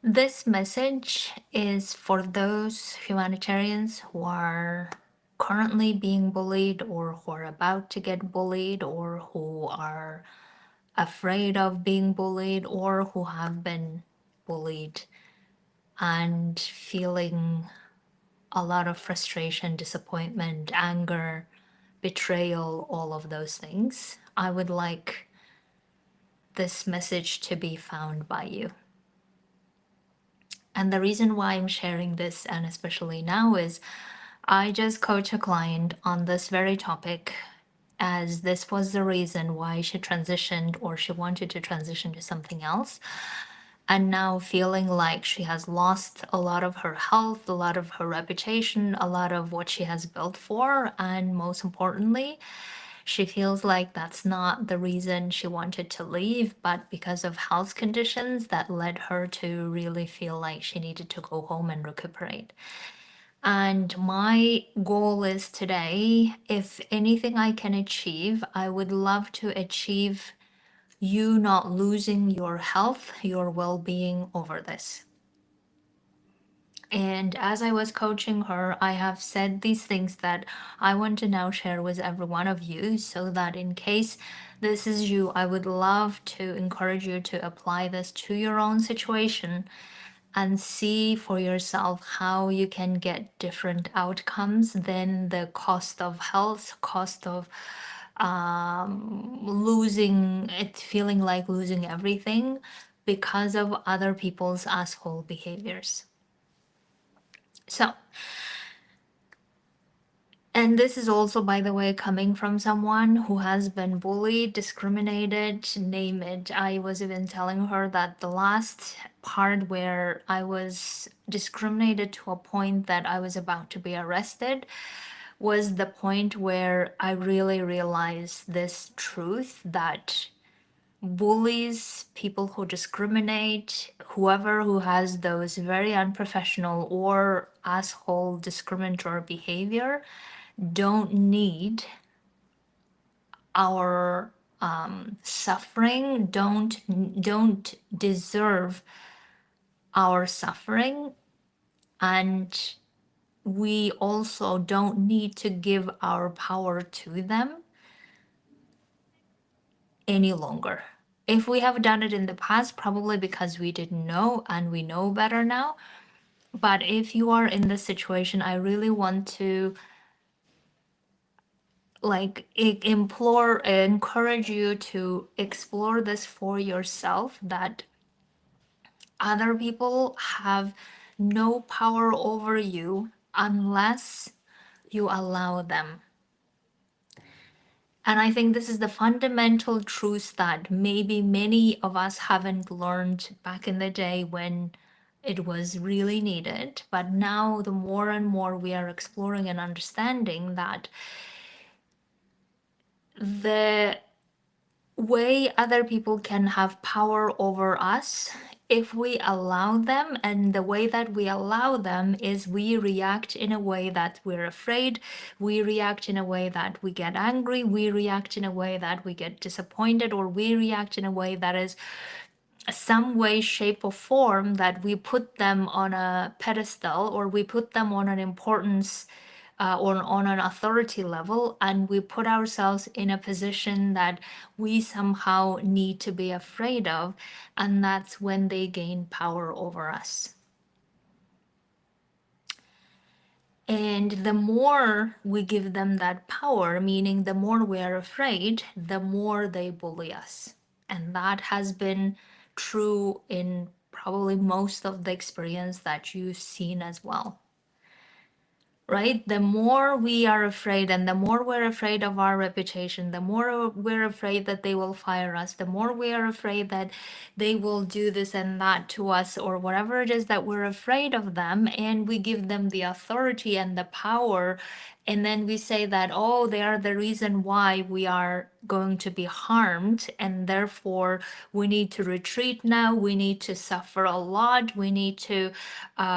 This message is for those humanitarians who are currently being bullied or who are about to get bullied or who are afraid of being bullied or who have been bullied and feeling a lot of frustration, disappointment, anger, betrayal, all of those things. I would like this message to be found by you. And the reason why I'm sharing this, and especially now, is I just coached a client on this very topic, as this was the reason why she transitioned or she wanted to transition to something else. And now feeling like she has lost a lot of her health, a lot of her reputation, a lot of what she has built for. And most importantly, she feels like that's not the reason she wanted to leave, but because of health conditions that led her to really feel like she needed to go home and recuperate. And my goal is today, if anything I can achieve, I would love to achieve you not losing your health, your well being over this. And as I was coaching her, I have said these things that I want to now share with every one of you so that in case this is you, I would love to encourage you to apply this to your own situation and see for yourself how you can get different outcomes than the cost of health, cost of losing it, feeling like losing everything because of other people's asshole behaviors. So, and this is also, by the way, coming from someone who has been bullied, discriminated, name it. I was even telling her that the last part where I was discriminated to a point that I was about to be arrested was the point where I really realized this truth that bullies, people who discriminate, whoever who has those very unprofessional or asshole discriminatory behavior don't need our suffering, don't deserve our suffering, and we also don't need to give our power to them any longer. If we have done it in the past, probably because we didn't know and we know better now. But if you are in this situation, I really want to encourage you to explore this for yourself, that other people have no power over you unless you allow them. And I think this is the fundamental truth that maybe many of us haven't learned back in the day when it was really needed. But now, the more and more we are exploring and understanding that the way other people can have power over us if we allow them, and the way that we allow them is we react in a way that we're afraid, we react in a way that we get angry, we react in a way that we get disappointed, or we react in a way that is some way, shape, or form that we put them on a pedestal, or we put them on an importance or on an authority level, and we put ourselves in a position that we somehow need to be afraid of, and that's when they gain power over us. And the more we give them that power, meaning the more we are afraid, the more they bully us. And that has been true in probably most of the experience that you've seen as well. Right? The more we are afraid, and the more we're afraid of our reputation, the more we're afraid that they will fire us, the more we are afraid that they will do this and that to us, or whatever it is that we're afraid of them, and we give them the authority and the power, and then we say that, oh, they are the reason why we are going to be harmed, and therefore we need to retreat now, we need to suffer a lot, we need to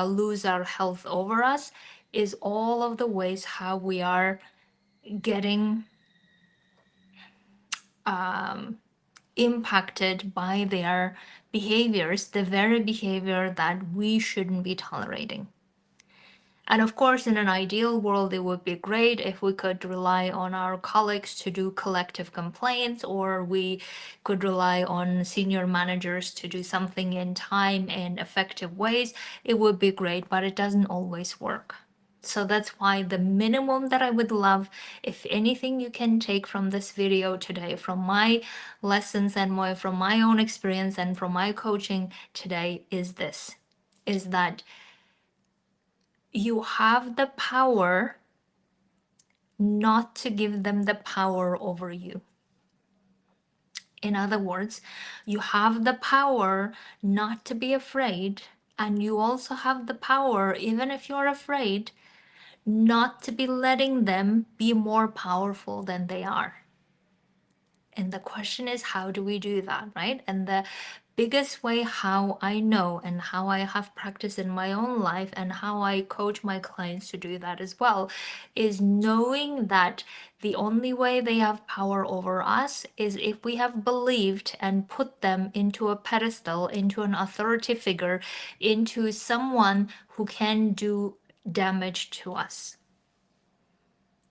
lose our health over us, is all of the ways how we are getting impacted by their behaviors, the very behavior that we shouldn't be tolerating. And of course, in an ideal world, it would be great if we could rely on our colleagues to do collective complaints, or we could rely on senior managers to do something in time and effective ways. It would be great, but it doesn't always work. So that's why the minimum that I would love, if anything you can take from this video today, from my lessons and from my own experience and from my coaching today, is this, is that you have the power not to give them the power over you. In other words, you have the power not to be afraid, and you also have the power, even if you're afraid, not to be letting them be more powerful than they are. And the question is, how do we do that, right? And the biggest way how I know and how I have practiced in my own life and how I coach my clients to do that as well is knowing that the only way they have power over us is if we have believed and put them into a pedestal, into an authority figure, into someone who can do damage to us.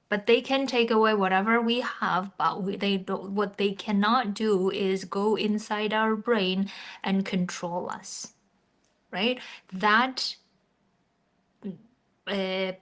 But they can take away whatever we have, but they don't, what they cannot do is go inside our brain and control us, right? That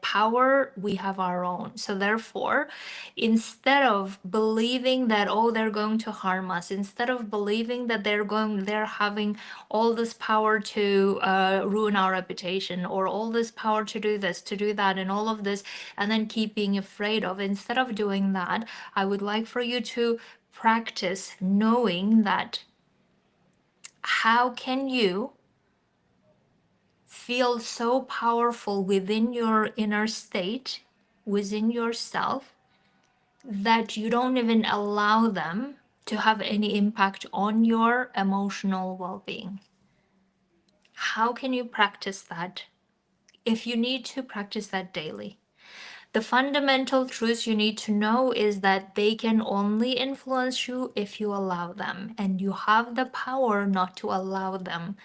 power, we have our own. So therefore, instead of believing that, oh, they're going to harm us, instead of believing that they're having all this power to ruin our reputation, or all this power to do this, to do that, and all of this, and then keep being afraid of, instead of doing that, I would like for you to practice knowing that how can you feel so powerful within your inner state, within yourself, that you don't even allow them to have any impact on your emotional well being. How can you practice that? If you need to practice that daily. The fundamental truth you need to know is that they can only influence you if you allow them, and you have the power not to allow them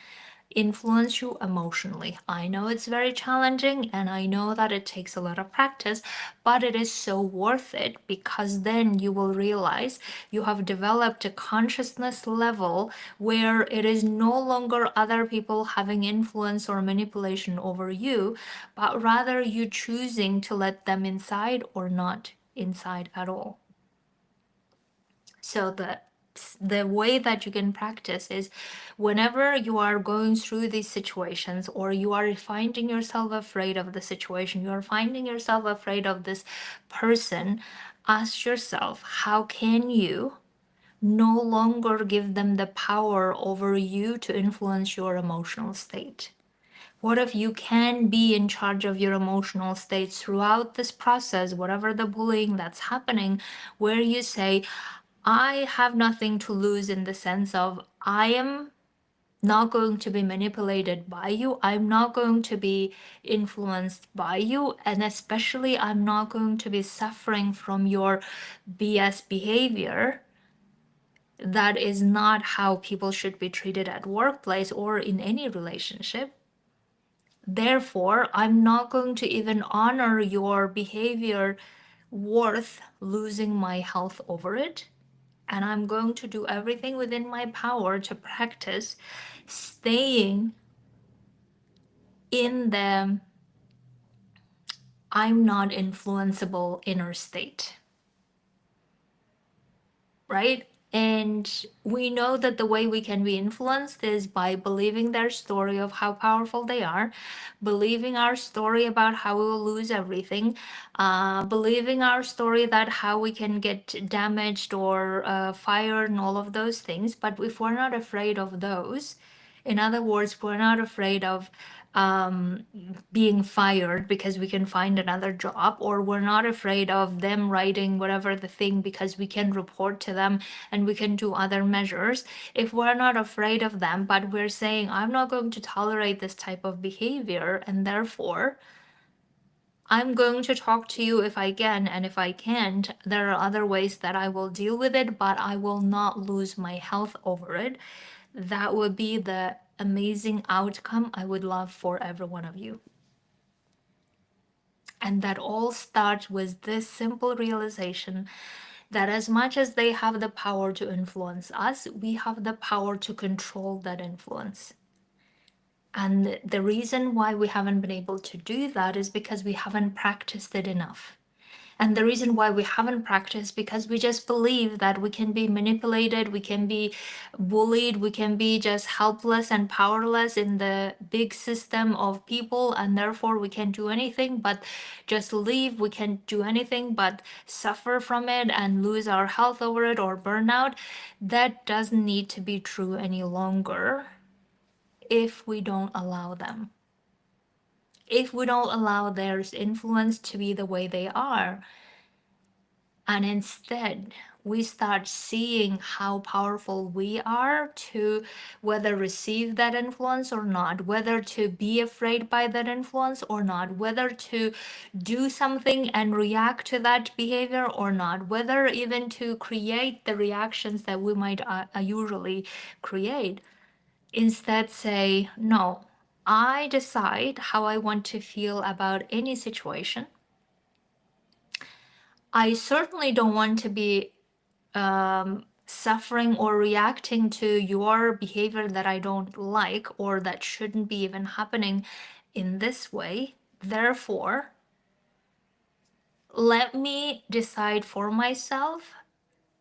influence you emotionally. I know it's very challenging and I know that it takes a lot of practice, but it is so worth it, because then you will realize you have developed a consciousness level where it is no longer other people having influence or manipulation over you, but rather you choosing to let them inside or not inside at all. So the way that you can practice is, whenever you are going through these situations, or you are finding yourself afraid of the situation, you are finding yourself afraid of this person, ask yourself, how can you no longer give them the power over you to influence your emotional state? What if you can be in charge of your emotional states throughout this process, whatever the bullying that's happening, where you say, I have nothing to lose, in the sense of, I am not going to be manipulated by you. I'm not going to be influenced by you. And especially, I'm not going to be suffering from your BS behavior. That is not how people should be treated at workplace or in any relationship. Therefore, I'm not going to even honor your behavior worth losing my health over it. And I'm going to do everything within my power to practice staying in the I'm not influenceable inner state, right? And we know that the way we can be influenced is by believing their story of how powerful they are, believing our story about how we will lose everything, believing our story that how we can get damaged or fired and all of those things. But if we're not afraid of those, in other words, we're not afraid of being fired because we can find another job, or we're not afraid of them writing whatever the thing because we can report to them and we can do other measures. If we're not afraid of them, but we're saying, I'm not going to tolerate this type of behavior, and therefore I'm going to talk to you if I can, and if I can't, there are other ways that I will deal with it, but I will not lose my health over it. That would be the amazing outcome I would love for every one of you. And that all starts with this simple realization that as much as they have the power to influence us, we have the power to control that influence. And the reason why we haven't been able to do that is because we haven't practiced it enough. And the reason why we haven't practiced because we just believe that we can be manipulated, we can be bullied, we can be just helpless and powerless in the big system of people, and therefore we can't do anything but just leave. We can't do anything but suffer from it and lose our health over it or burn out. That doesn't need to be true any longer if we don't allow them. If we don't allow their influence to be the way they are, and instead we start seeing how powerful we are to whether receive that influence or not, whether to be afraid by that influence or not, whether to do something and react to that behavior or not, whether even to create the reactions that we might usually create. Instead, say, no, I decide how I want to feel about any situation. I certainly don't want to be suffering or reacting to your behavior that I don't like or that shouldn't be even happening in this way. Therefore, let me decide for myself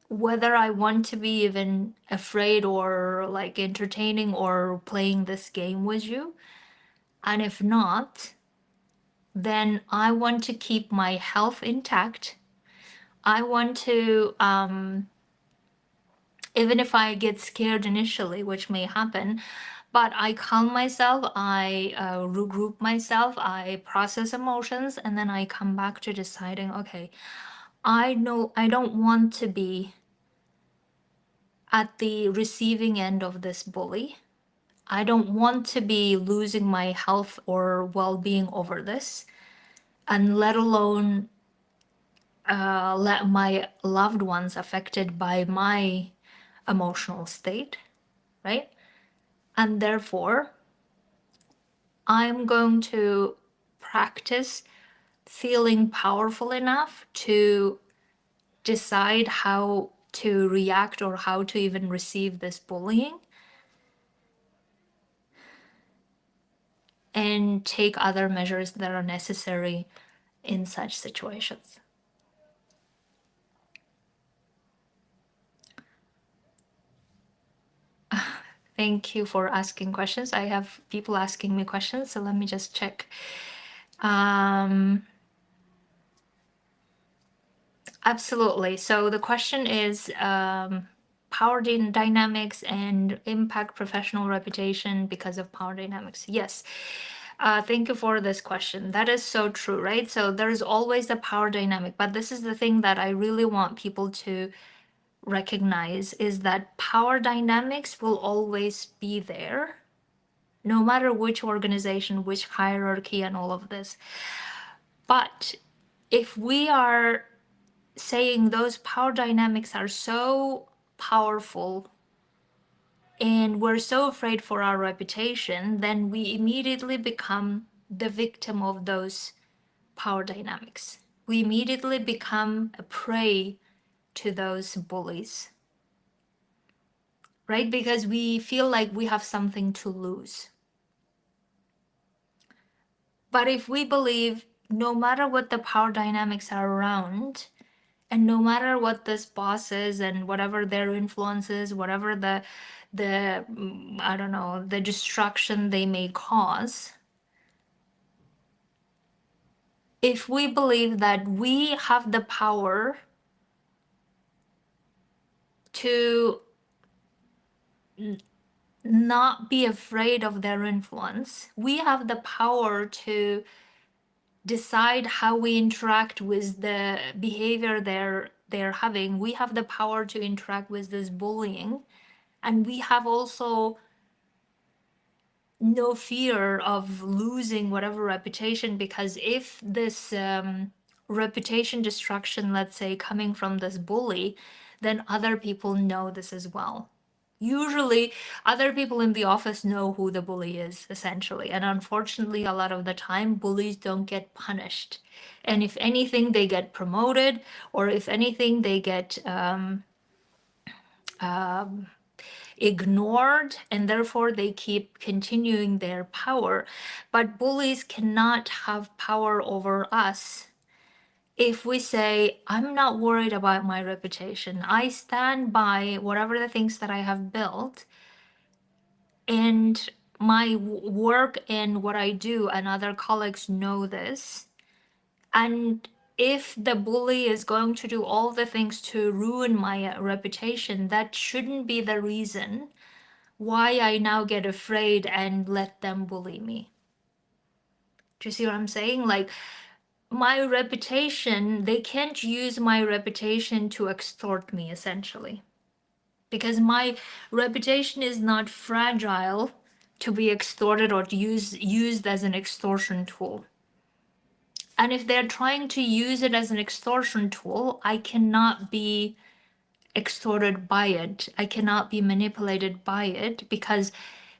whether I want to be even afraid or like entertaining or playing this game with you. And if not, then I want to keep my health intact. I want to even if I get scared initially, which may happen, but I calm myself, I regroup myself, I process emotions, and then I come back to deciding, okay, I know I don't want to be at the receiving end of this bully. I don't want to be losing my health or well being over this, and let alone let my loved ones affected by my emotional state, right? And therefore, I'm going to practice feeling powerful enough to decide how to react or how to even receive this bullying and take other measures that are necessary in such situations. Thank you for asking questions. I have people asking me questions, so let me just check. Absolutely. So the question is power dynamics and impact professional reputation because of power dynamics. Yes. Thank you for this question. That is so true, right? So there's always the power dynamic, but this is the thing that I really want people to recognize is that power dynamics will always be there, no matter which organization, which hierarchy, and all of this. But if we are saying those power dynamics are so powerful and we're so afraid for our reputation, then we immediately become the victim of those power dynamics. We immediately become a prey to those bullies, right? Because we feel like we have something to lose. But if we believe no matter what the power dynamics are around, and no matter what this boss is and whatever their influence is, whatever the I don't know, the destruction they may cause, if we believe that we have the power to not be afraid of their influence, we have the power to decide how we interact with the behavior they're having. We have the power to interact with this bullying, and we have also no fear of losing whatever reputation, because if this reputation destruction, let's say, coming from this bully, then other people know this as well. Usually, other people in the office know who the bully is, essentially. And unfortunately, a lot of the time, bullies don't get punished. And if anything, they get promoted, or if anything, they get ignored, and therefore they keep continuing their power. But bullies cannot have power over us if we say, I'm not worried about my reputation. I stand by whatever the things that I have built, and my work and what I do, and other colleagues know this. And if the bully is going to do all the things to ruin my reputation, that shouldn't be the reason why I now get afraid and let them bully me. Do you see what I'm saying? Like, my reputation, they can't use my reputation to extort me, essentially. Because my reputation is not fragile to be extorted or used as an extortion tool. And if they're trying to use it as an extortion tool, I cannot be extorted by it. I cannot be manipulated by it, because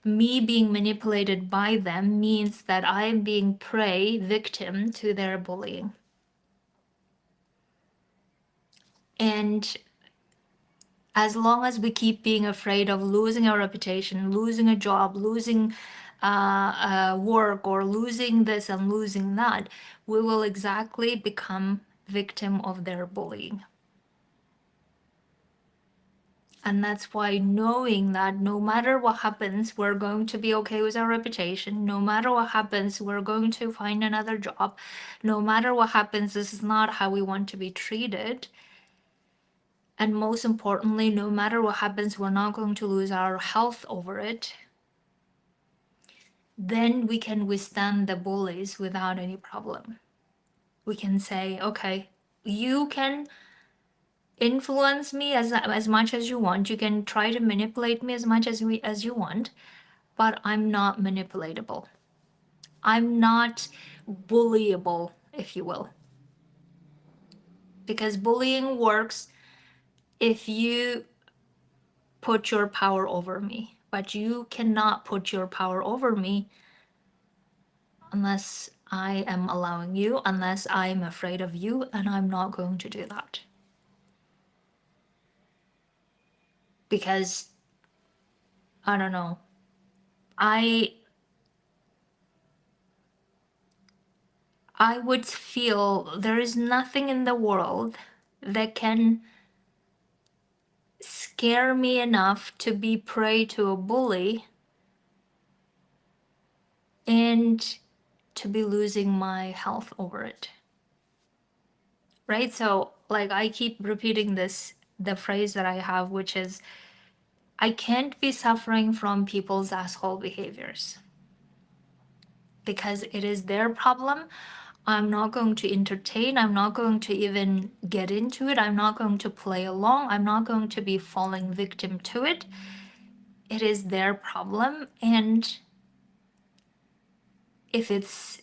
me being manipulated by them means that I am being prey, victim to their bullying. And as long as we keep being afraid of losing our reputation, losing a job, losing work, or losing this and losing that, we will exactly become victim of their bullying. And that's why knowing that no matter what happens, we're going to be okay with our reputation. No matter what happens, we're going to find another job. No matter what happens, this is not how we want to be treated. And most importantly, no matter what happens, we're not going to lose our health over it. Then we can withstand the bullies without any problem. We can say, okay, you can influence me as much as you want. You can try to manipulate me as much as you want, but I'm not manipulatable. I'm not bullyable, if you will. Because bullying works if you put your power over me, but you cannot put your power over me unless I am allowing you, unless I am afraid of you, and I'm not going to do that. Because I don't know. I would feel there is nothing in the world that can scare me enough to be prey to a bully and to be losing my health over it. Right? So, like, I keep repeating this, the phrase that I have, which is, I can't be suffering from people's asshole behaviors because it is their problem. I'm not going to entertain. I'm not going to even get into it. I'm not going to play along. I'm not going to be falling victim to it. It is their problem. And if it's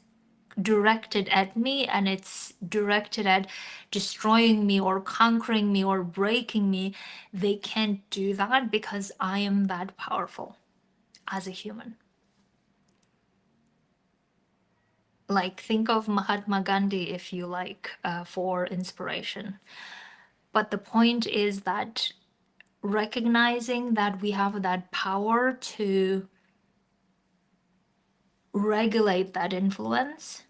directed at me and it's directed at destroying me or conquering me or breaking me, they can't do that because I am that powerful as a human. Like, think of Mahatma Gandhi, if you like, for inspiration. But the point is that recognizing that we have that power to regulate that influence,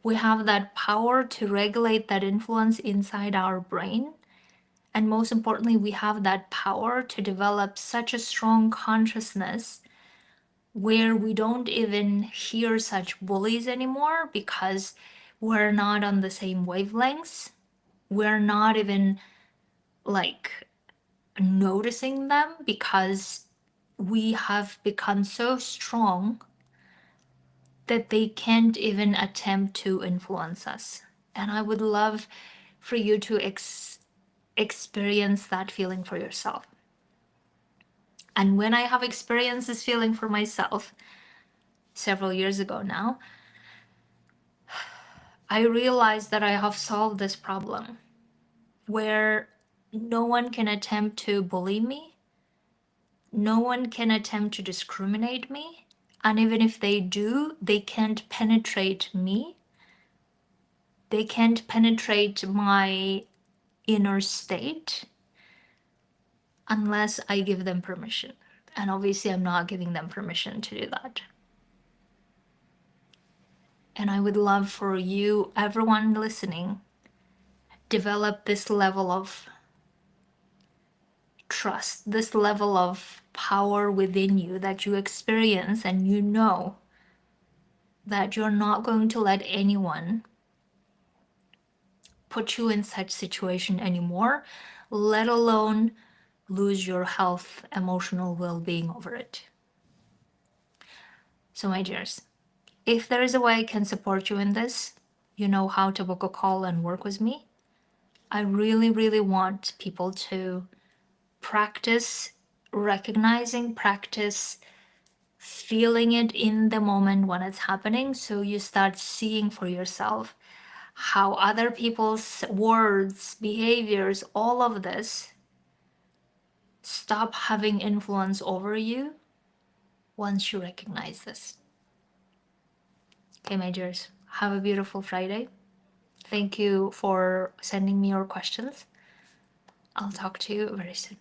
we have that power to regulate that influence inside our brain. And most importantly, we have that power to develop such a strong consciousness where we don't even hear such bullies anymore because we're not on the same wavelengths. We're not even like noticing them because we have become so strong that they can't even attempt to influence us. And I would love for you to experience that feeling for yourself. And when I have experienced this feeling for myself, several years ago now, I realized that I have solved this problem where no one can attempt to bully me, no one can attempt to discriminate me, and even if they do, they can't penetrate me. They can't penetrate my inner state unless I give them permission. And obviously, I'm not giving them permission to do that. And I would love for you, everyone listening, develop this level of trust, this level of power within you that you experience, and you know that you're not going to let anyone put you in such situation anymore, let alone lose your health, emotional well-being over it. So my dears, if there is a way I can support you in this, you know how to book a call and work with me. I really, really want people to practice recognizing, practice feeling it in the moment when it's happening, so you start seeing for yourself how other people's words, behaviors, all of this stop having influence over you once you recognize this. Okay, my dears, have a beautiful Friday. Thank you for sending me your questions. I'll talk to you very soon.